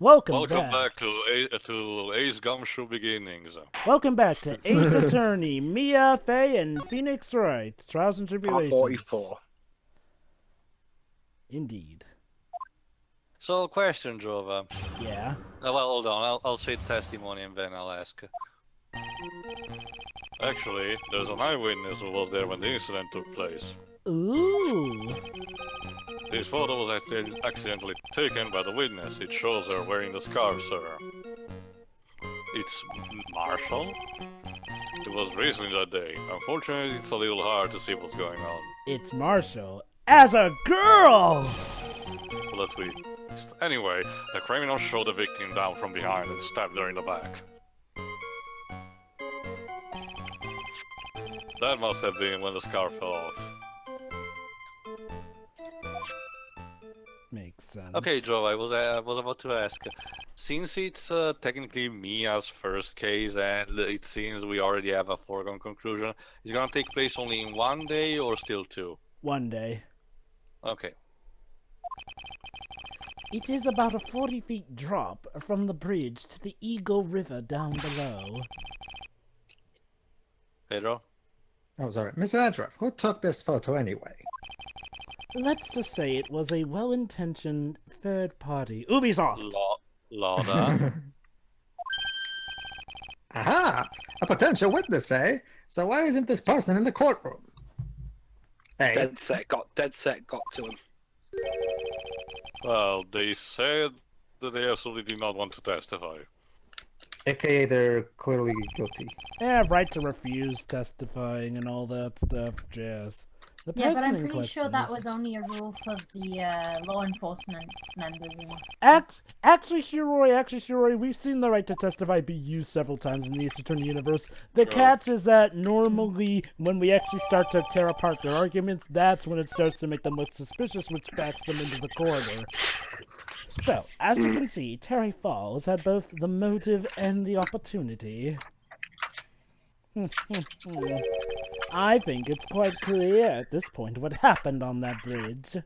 Welcome back to Ace Gumshoe Beginnings. Welcome back to Ace Attorney, Mia Fey, and Phoenix Wright. Trials and Tribulations. 44. Indeed. So, question, Jovah. Yeah? Well, hold on. I'll say testimony and then I'll ask. Actually, there's an eyewitness who was there when the incident took place. Ooh. This photo was accidentally taken by the witness. It shows her wearing the scarf, sir. It's Marshall? It was recently that day. Unfortunately, it's a little hard to see what's going on. It's Marshall as a girl! Let's wait. Anyway, the criminal shot the victim down from behind and stabbed her in the back. That must have been when the scarf fell off. Makes sense. Okay, Joe, I was about to ask. Since it's technically Mia's first case and it seems we already have a foregone conclusion, is it gonna take place only in one day or still two? One day. Okay. It is about a 40-feet drop from the bridge to the Eagle River down below. Pedro? Oh, sorry. Mr. Edgeworth, who took this photo anyway? Let's just say it was a well-intentioned third party. Ubisoft! Lada? Aha! A potential witness, eh? So why isn't this person in the courtroom? Hey. Dead set got to him. Well, they said that they absolutely did not want to testify. AKA they're clearly guilty. They have right to refuse testifying and all that stuff, jazz. Yeah, but I'm pretty sure that was only a rule for the law enforcement members. Actually, Shiroi, we've seen the right to testify be used several times in the Ace Attorney universe. The catch is that normally, when we actually start to tear apart their arguments, that's when it starts to make them look suspicious, which backs them into the corner. So, as you can see, Terry Falls had both the motive and the opportunity. I think it's quite clear at this point what happened on that bridge.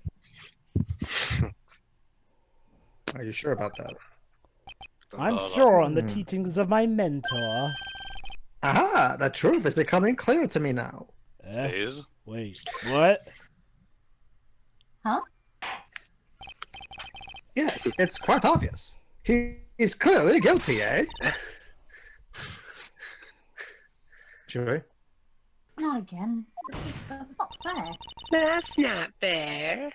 Are you sure about that? I'm sure on the teachings of my mentor. Aha! The truth is becoming clear to me now. Wait, what? Huh? Yes, it's quite obvious. He's clearly guilty, eh? Sure. Not again. That's not fair. That's not fair.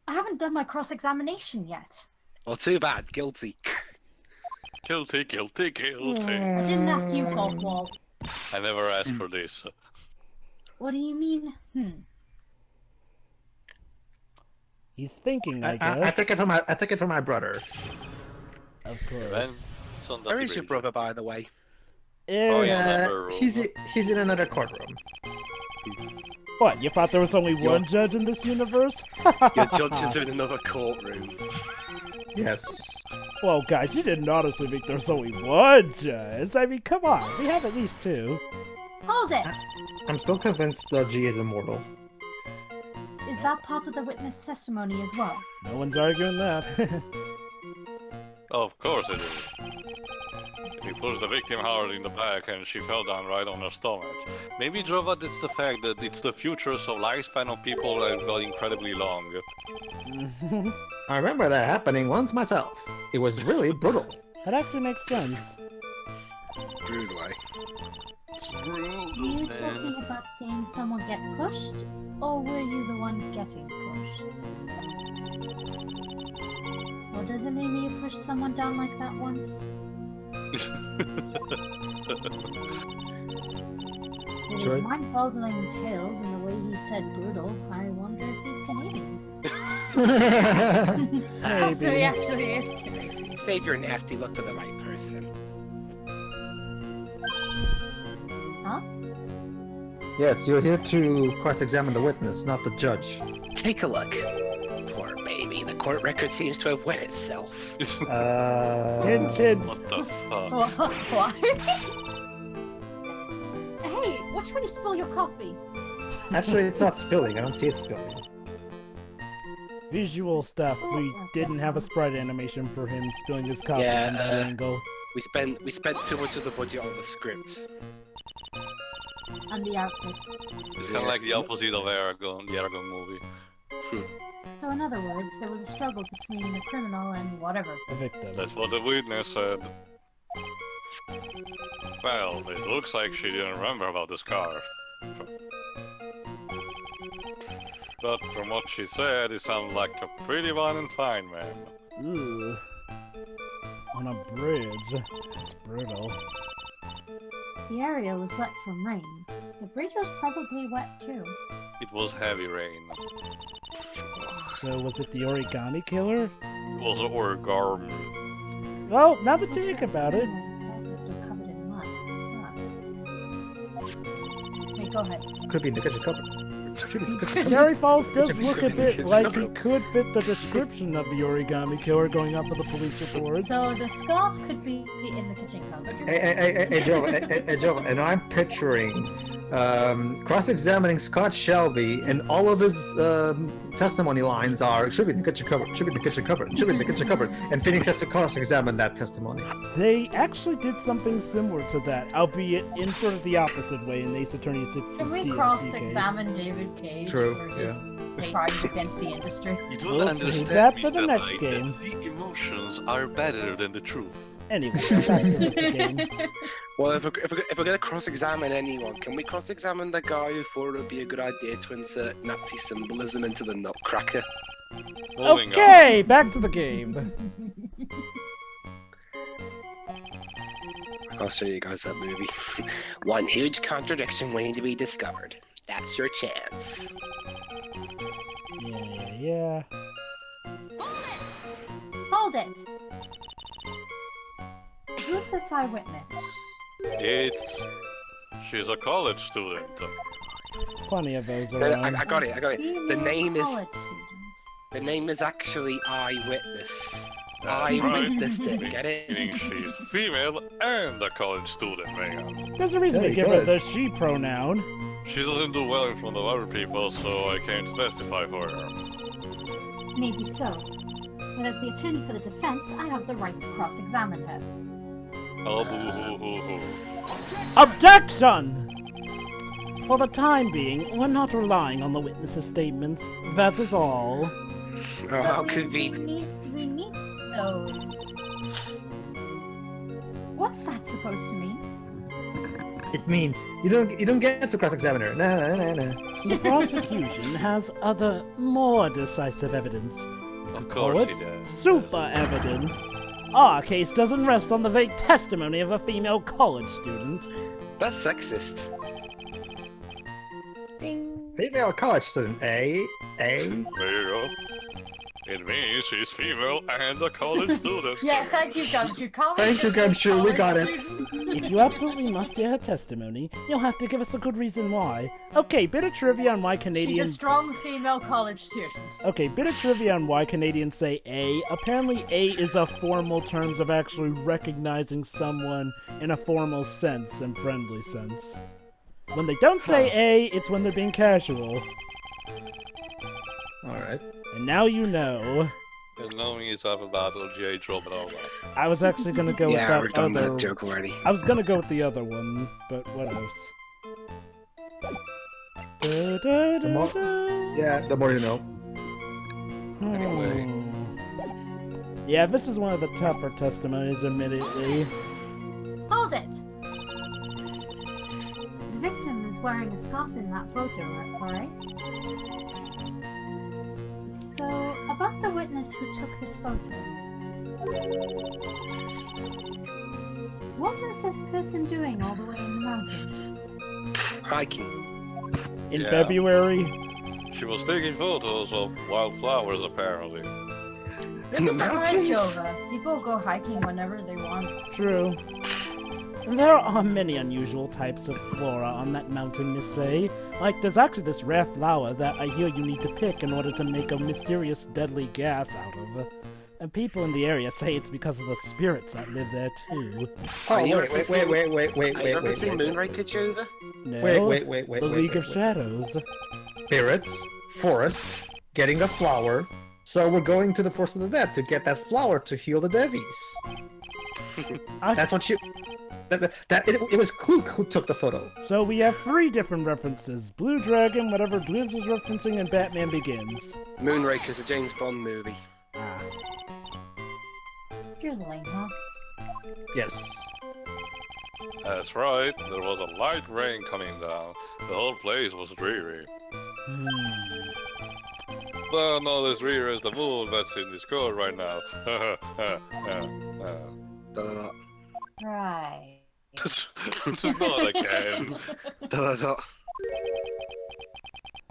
I haven't done my cross-examination yet. Well, too bad. Guilty. Guilty. I didn't ask you, Folkwall. I never asked for this. What do you mean? He's thinking, I guess. I take it from my brother. Of course. Where is your brother, by the way? He's in another courtroom. What, you thought there was only one judge in this universe? Your judges are in another courtroom. Yes. Well, guys, you didn't honestly think there's only one judge. I mean, come on, we have at least two. Hold it! I'm still convinced the G is immortal. Is that part of the witness testimony as well? No one's arguing that. Of course it is. He pushed the victim hard in the back and she fell down right on her stomach. Maybe, Jovah, it's the fact that it's the future, so lifespan of people have got incredibly long. I remember that happening once myself. It was really brutal. That actually makes sense. Brutal, eh? It's brutal, Were you talking about seeing someone get pushed, or were you the one getting pushed? Or does it mean you pushed someone down like that once? With his mind-boggling tales and the way he said brutal, I wonder if he's Canadian. So he actually is Canadian. Save your nasty look for the right person. Huh? Yes, you're here to cross-examine the witness, not the judge. Take a look. Poor baby, the court record seems to have wet itself. Hint, hint. What the fuck? What? Hey, watch when you spill your coffee. Actually, it's not spilling. I don't see it spilling. Visual stuff. We didn't have a sprite animation for him spilling his coffee from that angle. We spent too much of the budget on the script. And the outfits. It's kind of like the opposite of Aragon, the Aragon movie. So in other words, there was a struggle between the criminal and whatever. The victim. That's what the witness said. Well, it looks like she didn't remember about the scarf. But from what she said, it sounded like a pretty violent fine man. Ugh. On a bridge. It's brutal. The area was wet from rain. The bridge was probably wet too. It was heavy rain. So was it the origami killer? It was origami. Well, now that you think about it. His head was still covered in mud. But... Wait, go ahead. Could be in the kitchen cupboard. Should be in the kitchen cupboard. Terry Falls does look a bit like he could fit the description of the origami killer going off of the police reports. So the scarf could be in the kitchen cupboard. Hey, Jovah, and I'm picturing cross-examining Scott Shelby, and all of his testimony lines are, it should be in the kitchen cupboard, should be in the kitchen cupboard, should be in the kitchen cupboard, and Phoenix has to cross-examine that testimony. They actually did something similar to that, albeit in sort of the opposite way in Ace Attorney 6's Can we DMC cross-examine David Cage True, for his crimes against the industry? You We'll don't see understand, that for the Mr. next Wright, game. that the emotions are better than the truth. Anyway, back to the game. Well, if we're gonna cross-examine anyone, can we cross-examine the guy who thought it would be a good idea to insert Nazi symbolism into the Nutcracker? Moving Okay, back to the game. I'll show you guys that movie. One huge contradiction waiting to be discovered. That's your chance. Yeah. Hold it! Who's this eyewitness? She's a college student. Plenty of those I around. got it. The Female name is college student. the name is actually Eyewitness. That's I right. witnessed it. Get it? Meaning she's female and a college student, man. There's a reason Very to give her good. the she pronoun. She doesn't do well in front of other people, so I came to testify for her. Maybe so. But as the attorney for the defense, I have the right to cross-examine her. Oh, boo hoo hoo hoo. Objection! For the time being, we're not relying on the witness's statements. That is all. Oh, how We convenient. need those. What's that supposed to mean? It means you don't get to cross-examine her. No. The prosecution has other, more decisive evidence. Of Call course it he does. super evidence. Our case doesn't rest on the vague testimony of a female college student. That's sexist. Ding. Female college student, eh? There you go. It means she's female and a college student. Yeah, sir. thank you, Gumshoe. Thank you, Gumshoe, we got it. If you absolutely must hear her testimony, you'll have to give us a good reason why. Okay, bit of trivia on why Canadians... She's a strong female college student. Okay, bit of trivia on why Canadians say A. Apparently A is a formal terms of actually recognizing someone in a formal sense and friendly sense. When they don't say A, it's when they're being casual. Alright. And now you know. And knowing it's up a battle, G.I. Joe, but all that. I was actually gonna go Yeah, we're with done that with other... that joke already. I was gonna go with the other one, but what else? The more, yeah, the more you know. Anyway. Yeah, this is one of the tougher testimonies, admittedly. Hold it! The victim is wearing a scarf in that photo, alright? So, about the witness who took this photo. What was this person doing all the way in the mountains? Hiking. In Yeah. February, She was taking photos of wildflowers, apparently. In the Surprise, mountains? Jovah. People go hiking whenever they want. true. And there are many unusual types of flora on that mountain, Miss Fey. Like, there's actually this rare flower that I hear you need to pick in order to make a mysterious deadly gas out of. And people in the area say it's because of the spirits that live there, too. Oh, Are you wait. Are you ever been Moonraker, Jovah? No, Wait. the League of wait. Shadows. Spirits, forest, getting a flower, So we're going to the Force of the Dead to get that flower to heal the Devies. That's what you... It was Kluk who took the photo. So we have 3 different references. Blue Dragon, whatever Bloons is referencing, and Batman Begins. Moonraker's a James Bond movie. Ah. Drizzling, huh? Yes. That's right, there was a light rain coming down. The whole place was dreary. But not as dreary as the moon that's in this court right now. Right. Not again.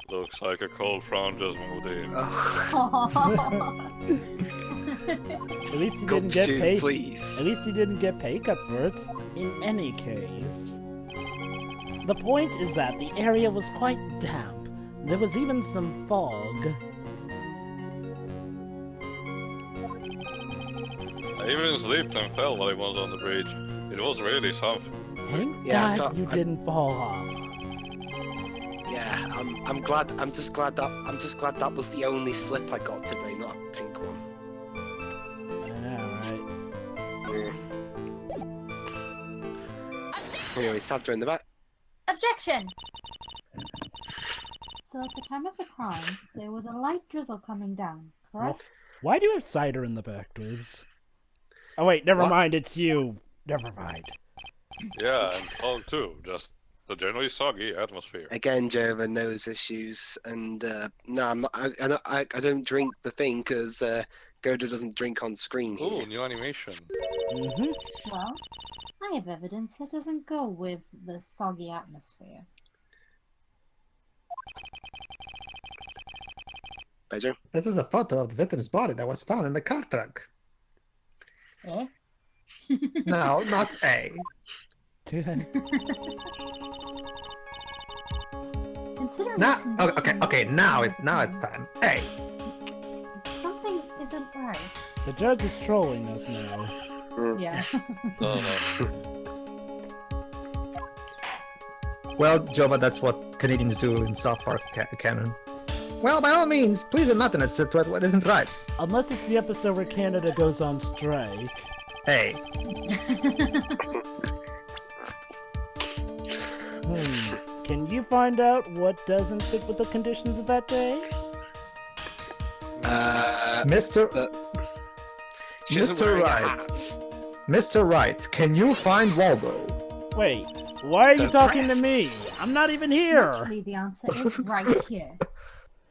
Looks like a cold front just moved in. At least he didn't get Gumshoe, paid. please. At least he didn't get pay cut for it. In any case, the point is that the area was quite damp. There was even some fog. I even slipped and fell while I was on the bridge. It was really something. Thank Yeah, God you didn't fall off. Yeah, I'm glad. I'm just glad that was the only slip I got today, not a pink one. Alright. Yeah. Anyway, Santa in the back. Objection! So at the time of the crime, there was a light drizzle coming down, correct? Why do you have cider in the back, dudes? Oh wait, never What? mind, it's you. Never mind. Yeah, and fog too. Just the generally soggy atmosphere. Again, Jovah knows issues, and no, I'm not. I don't drink the thing because Goda doesn't drink on screen Ooh, here. new animation. Well, I have evidence that doesn't go with the soggy atmosphere. Pedro? This is a photo of the victim's body that was found in the car trunk. Eh? No, not A. Considering Now, the condition- okay. Now it's time. A. Something isn't right. The judge is trolling us now. Yeah. Oh no. Well, Jovah, that's what Canadians do in South Park canon. Well, by all means, please enlighten us to what isn't right. Unless it's the episode where Canada goes on strike. A. Can you find out what doesn't fit with the conditions of that day? Mr. She isn't Mr. wearing a Wright. hat. Mr. Wright, can you find Waldo? Wait, why are you talking to me? I'm not even here. Actually, the answer is right here.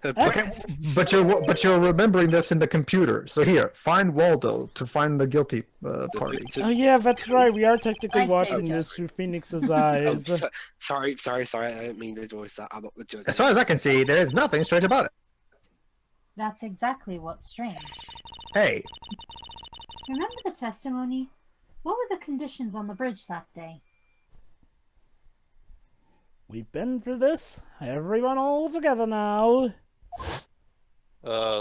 Okay, but you're remembering this in the computer. So here, find Waldo to find the guilty party. Oh yeah, that's right. We are technically I say watching judge. this through Phoenix's Oh, eyes. sorry. I didn't mean to voice that. I'm not the judge. As far as I can see, there is nothing strange about it. That's exactly what's strange. Hey, Remember the testimony? What were the conditions on the bridge that day? We've been through this. Everyone all together now.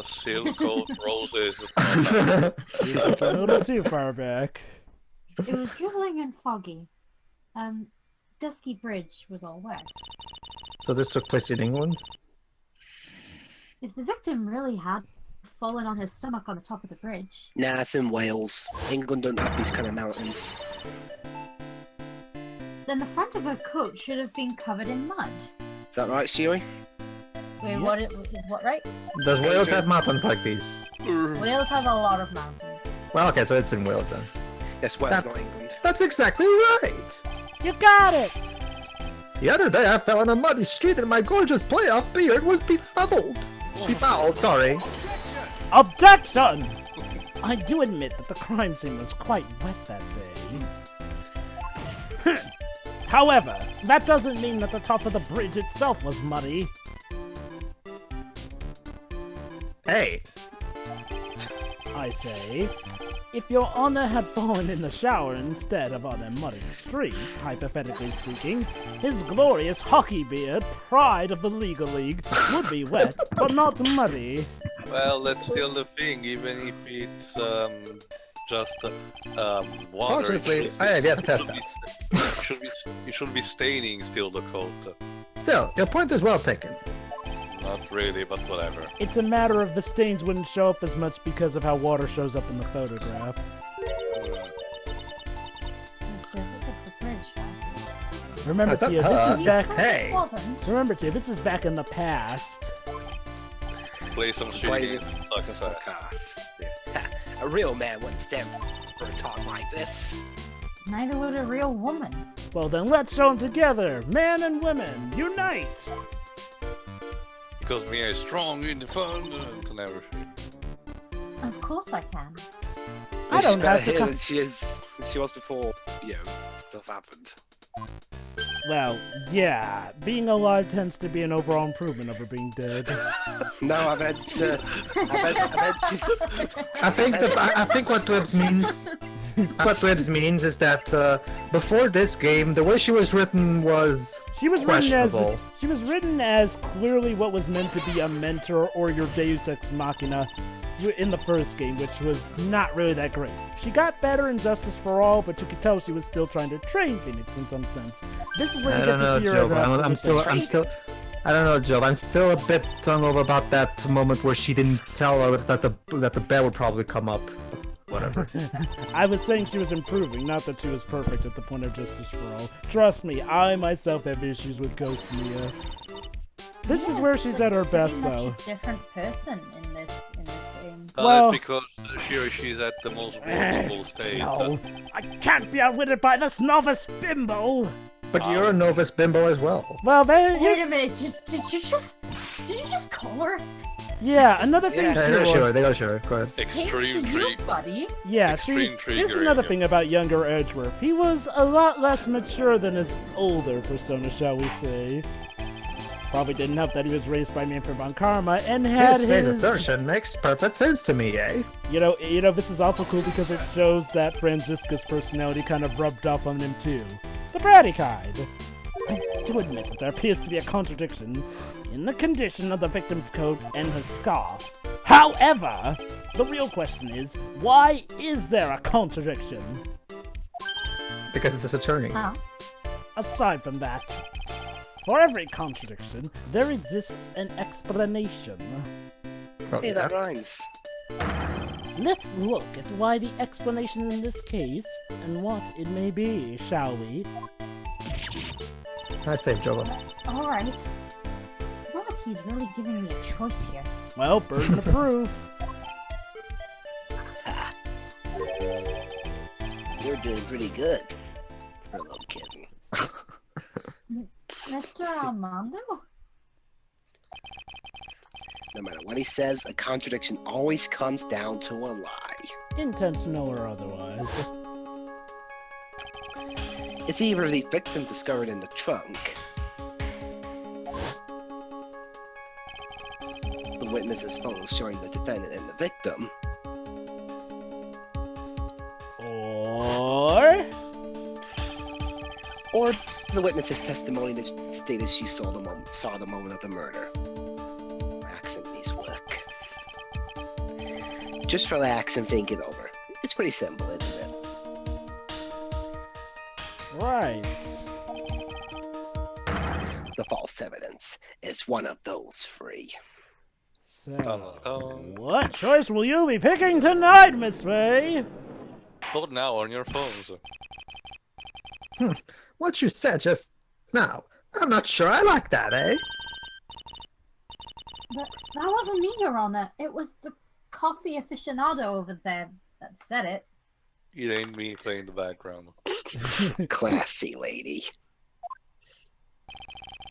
Silk cold roses. You took a little too far back. It was drizzling and foggy. Dusky Bridge was all wet. so this took place in England? If the victim really had fallen on his stomach on the top of the bridge, Nah, it's in Wales. England don't have these kind of mountains. then the front of her coat should have been covered in mud. Is that right, Siri? Wait, what is what right? Does Wales have mountains like these? Wales has a lot of mountains. Well, okay, so it's in Wales then. Yes, Wales, That- not England. That's exactly right! You got it! The other day I fell in a muddy street and my gorgeous playoff beard was befuddled. Befouled, sorry. Objection! I do admit that the crime scene was quite wet that day. However, that doesn't mean that the top of the bridge itself was muddy. Hey, I say, if your honor had fallen in the shower instead of on a muddy street, hypothetically speaking, his glorious hockey beard, pride of the legal league, would be wet, but not muddy. Well, that's still the thing, even if it's just water. Fortunately, I have yet to test that. It should be staining still the coat. Still, your point is well taken. Not really, but whatever. It's a matter of the stains wouldn't show up as much because of how water shows up in the photograph. The surface of the bridge, huh? Remember, Tia, this is back. Hey. It wasn't. Remember, Tia, this is back in the past. Play some shitty suck. A real man wouldn't stand for a talk like this. Neither would a real woman. Well, then let's show them together. Men and women, unite! Because Mia is strong, independent, and everything. Of course I can. I don't She's got have to here come. than she was before, stuff happened. Well, yeah, being alive tends to be an overall improvement over being dead. No, I've had. I think what Twibs means. What Twibs means is that before this game, the way she was written was questionable. She was written as clearly what was meant to be a mentor or your Deus Ex Machina in the first game, which was not really that great. She got better in Justice for All, but you could tell she was still trying to train Phoenix in some sense. This is where you get to see her. I don't know, Joe. I'm still a bit hungover about that moment where she didn't tell her that the bear would probably come up. Whatever. I was saying she was improving, not that she was perfect at the point of Justice for All. Trust me, I myself have issues with Ghost Mia. This is where she's at her best, pretty though. much a different person in this game. Well- That's because she's at the most vulnerable stage. No, I can't be outwitted by this novice bimbo! But you're a novice bimbo as well. Well, Wait a minute, did you just call her? yeah, another thing, They gotta Shiro. show her. They gotta show her. Go ahead. Same to Extreme you, treat. buddy. Yeah, see, Extreme here's triggering, another yeah. thing about younger Edgeworth. He was a lot less mature than his older persona, shall we say. Probably didn't help that he was raised by Manfred von Karma and had His assertion makes perfect sense to me, eh? You know, this is also cool because it shows that Franziska's personality kind of rubbed off on him too. The bratty kind. I do admit that there appears to be a contradiction in the condition of the victim's coat and her scarf. However, the real question is, why is there a contradiction? Because it's his attorney. Huh? Aside from that, for every contradiction, there exists an explanation. Oh, Hey, that rhymes. Let's look at why the explanation in this case and what it may be, shall we? I saved Jovah. Alright. It's not like he's really giving me a choice here. Well, burden of proof. You're doing pretty good for a little kid. Mr. Armando? No matter what he says, a contradiction always comes down to a lie. Intentional or otherwise. It's either the victim discovered in the trunk, the witness's photos showing the defendant and the victim, Or the witness's testimony that stated she saw the moment of the murder. Relax and these work. Just relax and think it over. It's pretty simple, isn't it? right. The false evidence is one of those three. So, Dun-dun-dun. what choice will you be picking tonight, Miss Fey? Vote now on your phones. What you said just now, I'm not sure I like that, eh? That wasn't me, Your Honor. It was the coffee aficionado over there that said it. It ain't me playing the background. Classy lady.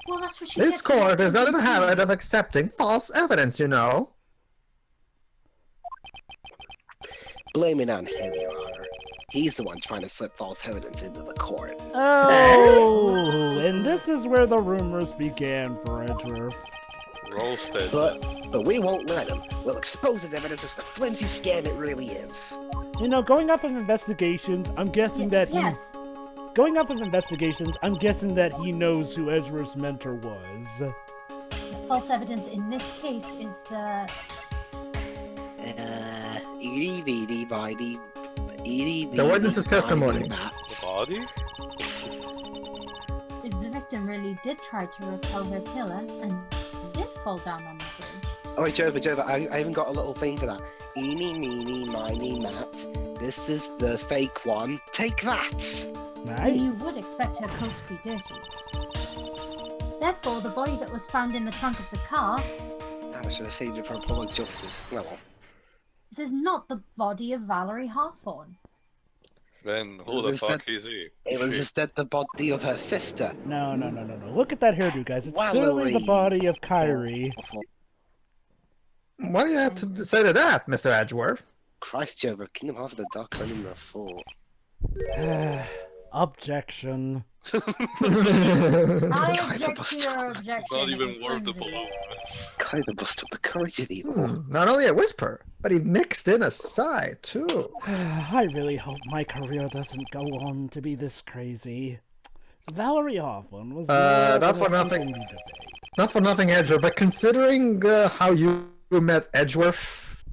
Well, that's what she This said. court is not in the habit of accepting false evidence, you know. Blame it on him, Your Honor. He's the one trying to slip false evidence into the court. Oh, and this is where the rumors began for Edgeworth. Roasted. But we won't let him. We'll expose his evidence as the flimsy scam it really is. You know, going off of investigations, I'm guessing that he... Yes. Going off of investigations, I'm guessing that he knows who Edgeworth's mentor was. The false evidence in this case is the... The witness's testimony. The body? If the victim really did try to repel her killer and did fall down on the bridge. Oh wait, Jovah, I even got a little thing for that. Eeny, meeny, miny, Matt. This is the fake one. Take that! Nice. You would expect her coat to be dirty. Therefore, the body that was found in the trunk of the car, I should have saved it for public justice. No. this is not the body of Valerie Hawthorne. Then who the fuck is he? It was instead the body of her sister. No. Look at that hairdo, guys. It's clearly the body of Kyrie. What do you have to say to that, Mr. Edgeworth? Christ, Jovah, Kingdom Hearts of the Dark running the full. Objection. I object to your objection. It's not even It was worth the flimsy. balloon. Kind of bust up the courage of evil. Not only a whisper, but he mixed in a sigh, too. I really hope my career doesn't go on to be this crazy. Valerie Hawthorne was not for nothing. Not for nothing, Edgeworth, but considering how you met Edgeworth,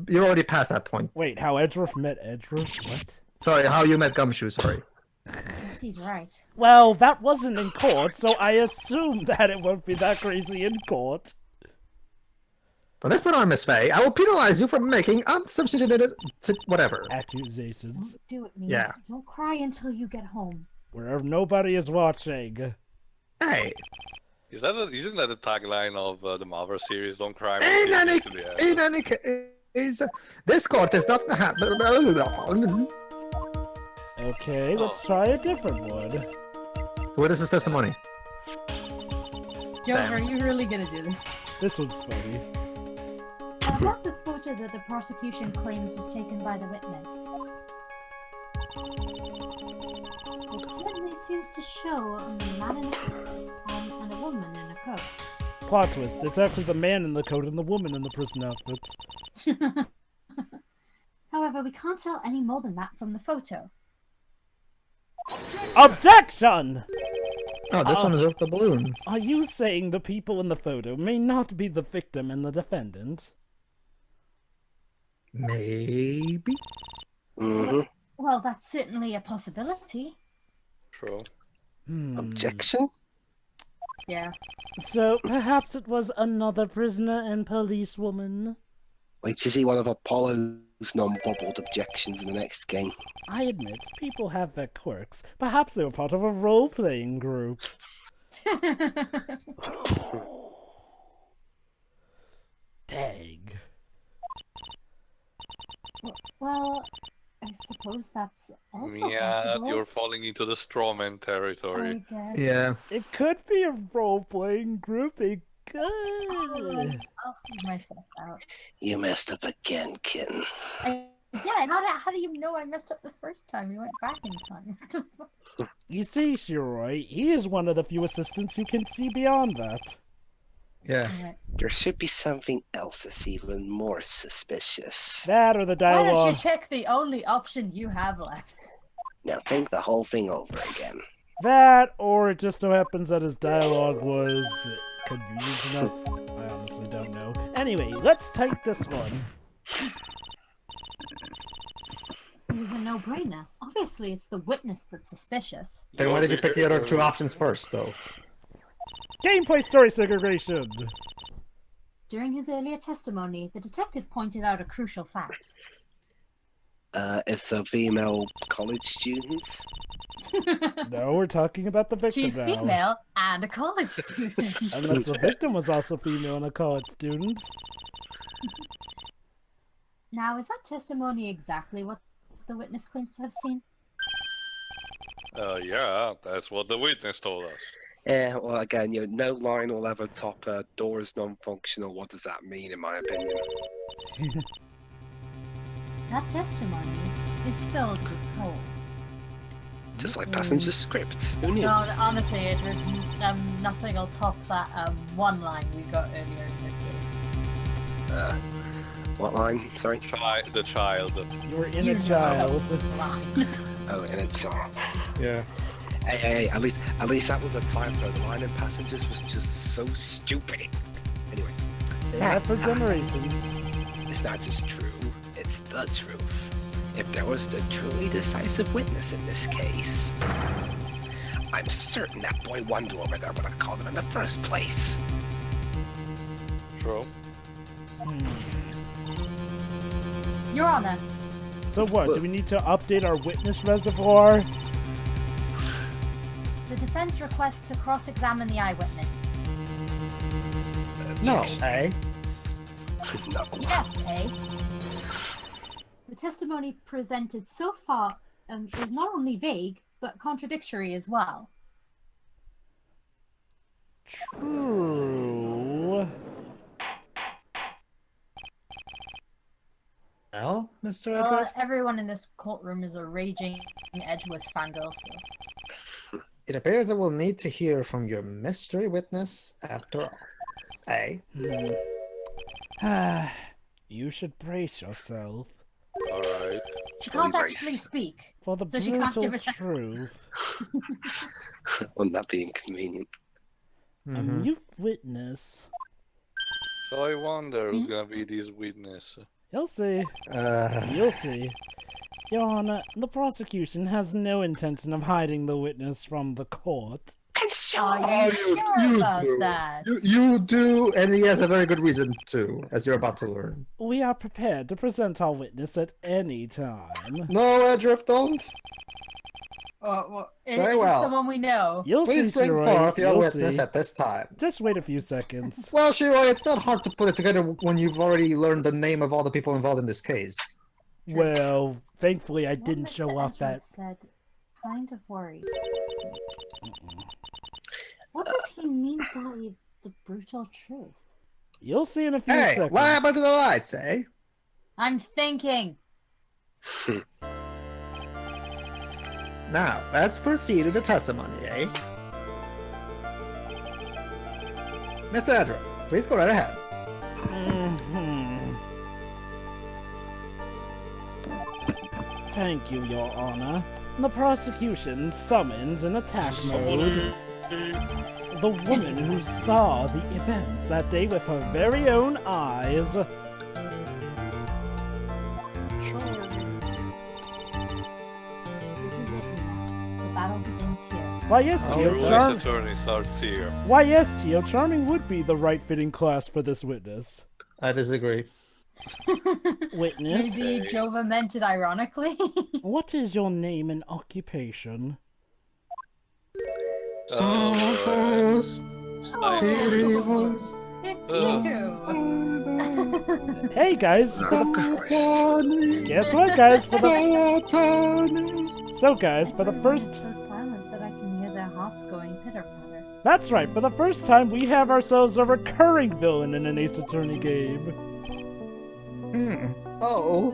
you're already past that point. Wait, how Edgeworth met Edgeworth? What? Sorry, how you met Gumshoe, sorry. Yes, he's right. Well, that wasn't in court, so I assume that it won't be that crazy in court. From this point on, Miss Fey, I will penalize you for making unsubstantiated whatever. Accusations. Don't do it, Mia. Yeah. Don't cry until you get home. Where nobody is watching. Hey, Isn't that the tagline of the Marvel series? Don't cry. in when any, to the end. in any case, this court is not the Okay, let's try a different one. Witness's testimony. Joe, are you really gonna do this? This one's funny. About the photo that the prosecution claims was taken by the witness. It certainly seems to show a man in a prison and a woman in a coat. Plot twist. It's actually the man in the coat and the woman in the prison outfit. However, we can't tell any more than that from the photo. Objection! Oh, this one is with the balloon. Are you saying the people in the photo may not be the victim and the defendant? Maybe. Mm-hmm. Well, that's certainly a possibility. True. Objection? Yeah. So perhaps it was another prisoner and policewoman? Wait to see one of Apollo's non-bubbled objections in the next game. I admit, people have their quirks. Perhaps they were part of a role-playing group. Dang. Well, I suppose that's also Yeah, possible. you're falling into the strawman I territory. guess. Yeah. It could be a role-playing group. It could. I'll see myself out. You messed up again, kitten. Yeah, how do you know I messed up the first time? You went back in time. You see, Shiroi, he is one of the few assistants who can see beyond that. Yeah. Alright. There should be something else that's even more suspicious. That or the Why don't you dialogue. check the only option you have left? Now think the whole thing over again. That or it just so happens that his dialogue was convenient enough. I honestly don't know. Anyway, let's take this one. It was a no-brainer. Obviously, it's the witness that's suspicious. Then why did you pick the other two options first, though? Gameplay story segregation. During his earlier testimony, the detective pointed out a crucial fact. It's a female college student. No, we're talking about the victim She's now. female and a college student. Unless the victim was also female and a college student. Now, is that testimony exactly what the witness claims to have seen? Yeah, that's what the witness told us. Yeah, well, again, no line will ever top doors non-functional. What does that mean, in my opinion? That testimony is filled with holes. Just like passenger script. Who knew? No, honestly, Edward's nothing will top that one line we got earlier in this game. What line? Sorry. The child. You're in a child. Oh, and it's Yeah. Hey, at least that was a typo. The line in Passengers was just so stupid. Anyway, Say that for generations. it's not just true, it's the truth. If there was a truly decisive witness in this case, I'm certain that boy Wonder over there would have called him in the first place. True. Your Honor, So what? Do we need to update our witness reservoir? the defense requests to cross-examine the eyewitness. No, eh? Yes, eh? The testimony presented so far is not only vague, but contradictory as well. True. Well, Mr. Well, Edgeworth? everyone in this courtroom is a raging Edgeworth fangirl, so... It appears that we'll need to hear from your mystery witness after all. Eh? You should brace yourself Alright. She can't Very actually speak. for the So she can't brutal give a- truth. Wouldn't that be inconvenient? A mute witness. So I wonder who's gonna be this witness. You'll see. You'll see. Your Honor, the prosecution has no intention of hiding the witness from the court. Are you sure about do. that? You do, and he has a very good reason to, as you're about to learn. We are prepared to present our witness at any time. No, Edgeworth, don't. Very Is it well. someone we know? You'll Please see, bring Shiroi. forth your You'll witness see. at this time. Just wait a few seconds. Well, Shiroi, it's not hard to put it together when you've already learned the name of all the people involved in this case. Well, thankfully I What didn't Mr. show off that. Edgeworth said kind of worries me. What does he mean by the brutal truth? You'll see in a few Hey, seconds. what happened to the lights, eh? I'm thinking. Now, let's proceed with the testimony, eh? Mr. Edgeworth, please go right ahead. Thank you, Your Honor. The prosecution summons an attack mode. The woman who saw the events that day with her very own eyes. This is it, Mia. The battle begins here. Why yes, Oh, Tio, Police Charm- attorney starts here. Why yes, Tio, Charming would be the right fitting class for this witness. I disagree. Witness, Maybe Jovah meant it ironically. what is your name and occupation? Supposed it was It's you. Hey guys, for the guess what, guys? For the first So silent that I can hear their hearts going pitter-patter. That's right, for the first time we have ourselves a recurring villain in an Ace Attorney game. Oh.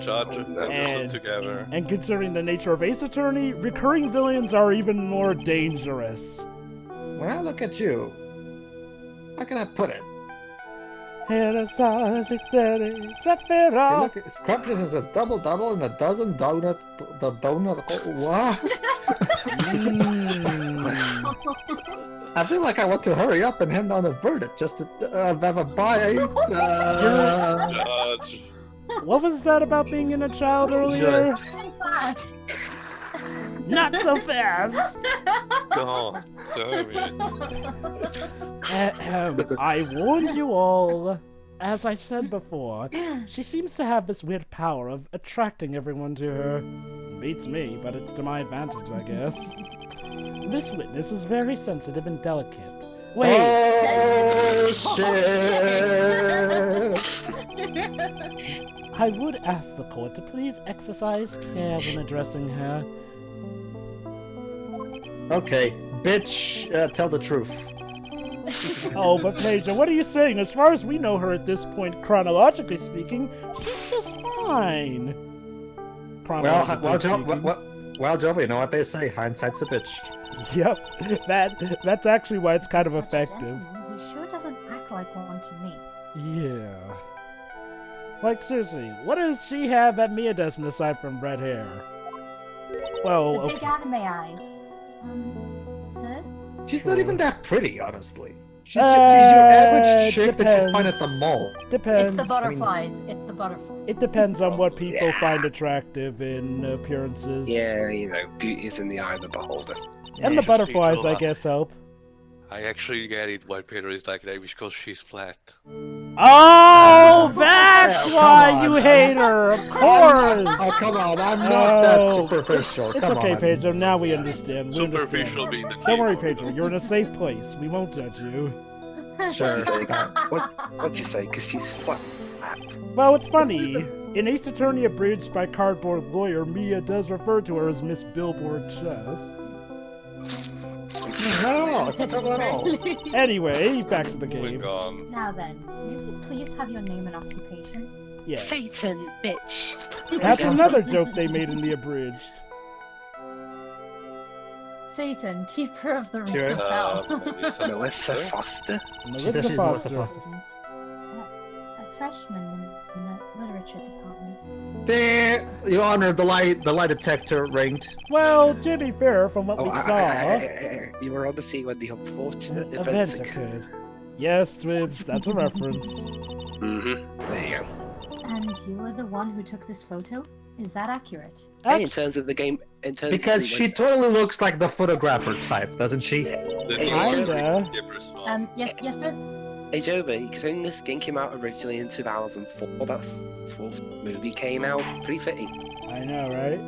Judge and Anderson together. And considering the nature of Ace Attorney, recurring villains are even more dangerous. When I look at you, how can I put it? You look, Scrumptious is a double and a dozen donut. The donut. Oh, what? I feel like I want to hurry up and hand down a verdict just to have a bite. Judge. What was that about being in a child earlier? Really fast. Not so fast! God damn it. I warned you all. As I said before, she seems to have this weird power of attracting everyone to her. Beats me, but it's to my advantage, I guess. This witness is very sensitive and delicate. Wait, Oh, shit! I would ask the court to please exercise care when addressing her. Okay, bitch, tell the truth. Oh, but Major, what are you saying? As far as we know her at this point, chronologically speaking, she's just fine. Well, Jovah, you know what they say, hindsight's a bitch. Yep, that's actually why it's kind of effective. He sure doesn't act like one to me. Yeah. Like, seriously, what does she have that Mia doesn't aside from red hair? Well, The big okay. anime eyes. Sir? She's not even that pretty, honestly. She's your average chick that you find at the mall. Depends. It's the butterflies. It's the butterflies. It depends on what people find attractive in appearances. Yeah, you know, beauty is in the eye of the beholder. And the butterflies, I Jovah. guess, help. I actually get it why Peter is like that because she's flat. Oh, that's come why on. you hate her. Of course. Oh, come on. I'm not that Oh. superficial. It's Come okay, on. Pedro. Now we understand. We Superficial understand. being the key. Don't worry, Pedro. You're in a safe place. We won't judge you. Sure. What'd you say? Because she's flat. Well, it's funny. In Ace Attorney Abridged by Cardboard Lawyer, Mia does refer to her as Miss Billboard Chess. Not at all. It's not trouble at all. Anyway, back to the Moving game. on. Now then, may we please have your name and occupation? Yes. Satan, bitch. That's another joke they made in the Abridged. Satan, keeper of the rings Sure. of hell. Melissa Foster. Melissa she's Foster. Melissa Foster. A freshman in the literature department. There, Your Honor, the lie detector ranked. Well, to be fair, from what we saw, You were on the scene when the unfortunate events events occurred. occurred. Yes, Twibs, that's a reference. Mm-hmm. There you go. And you were the one who took this photo? Is that accurate? Hey, in terms of the game, in terms Because of the she totally looks like the photographer type, doesn't she? Kinda. Yes, Bibbs? Hey Jovah, because in this game came out originally in 2004, that's when the movie came out. Pretty fitting. I know, right?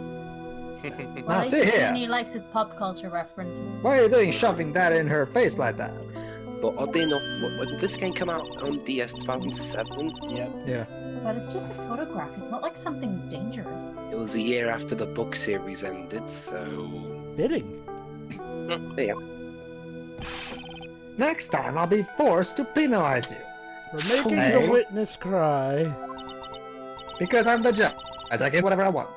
Well, see here. He likes its pop culture references. Why are you doing shoving that in her face like that? But oddly enough, when this game came out on DS 2007, Yep. Yeah. But it's just a photograph. It's not like something dangerous. it was a year after the book series ended, so... Fitting. There you go. Next time I'll be forced to penalize you. For making Hey. the witness cry. Because I'm the judge. I get whatever I want.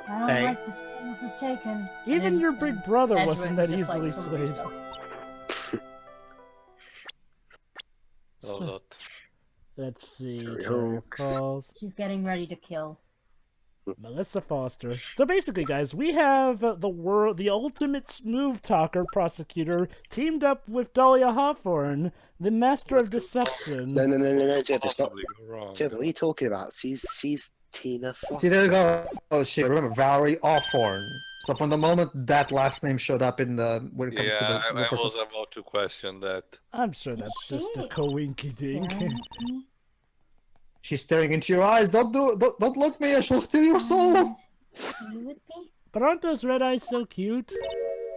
I don't Hey. like this. This is taken. Even And your then big brother Edgeworth wasn't that just, like, easily totally swayed. stuck. Oh, that. Let's see. Cherry Cherry Oak. Falls. She's getting ready to kill. Melissa Foster. So basically, guys, we have the ultimate smooth talker prosecutor teamed up with Dahlia Hawthorne, the master of deception. No, Jovah, stop. Possibly go wrong. Jovah, what are you talking about? She's Tina See, Foster. there you go. Oh shit! Remember Valerie Hawthorne. So from the moment that last name showed up in when it comes to Yeah, the I person. was about to question that. I'm sure that's just a coinky dink. Staring at me. She's staring into your eyes. Don't look me, or she'll steal your soul. And you with me? But aren't those red eyes so cute?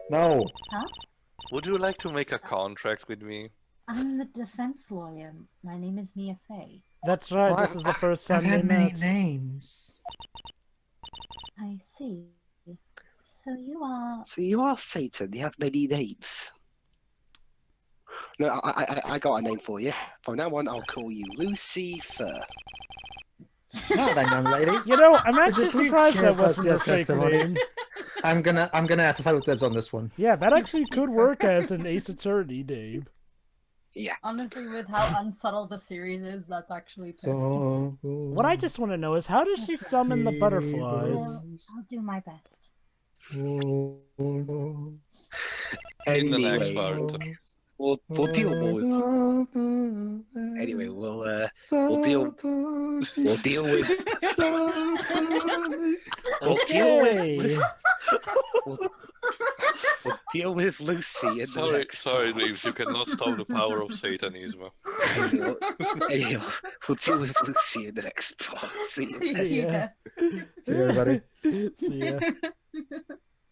No. Huh? Would you like to make a contract with me? I'm the defense lawyer. My name is Mia Fey. That's right, Well, this is the first time I've they had many met. names. I see. So you are... So you are Satan. You have many names. No, I got a name for you. From now on, I'll call you Lucifer. Now then, young lady. You know, I'm Could actually you please surprised that give us wasn't your her fake testimony? name. I'm gonna have to side with Debs on this one. Yeah, that actually could work as an Ace Attorney name. Yeah. Honestly, with how unsubtle the series is, that's actually perfect. So What I just want to know is how does she summon the butterflies? I'll do my best. In the next Anyway, part. we'll deal more with. Anyway, we'll deal with. We'll deal with. Okay. We'll deal with Lucy in the Sorry, next sorry, part. Reeves, you cannot stop the power of Satanism. Anyway, we'll deal with Lucy in the next part. See you. See ya. See you, everybody. See ya.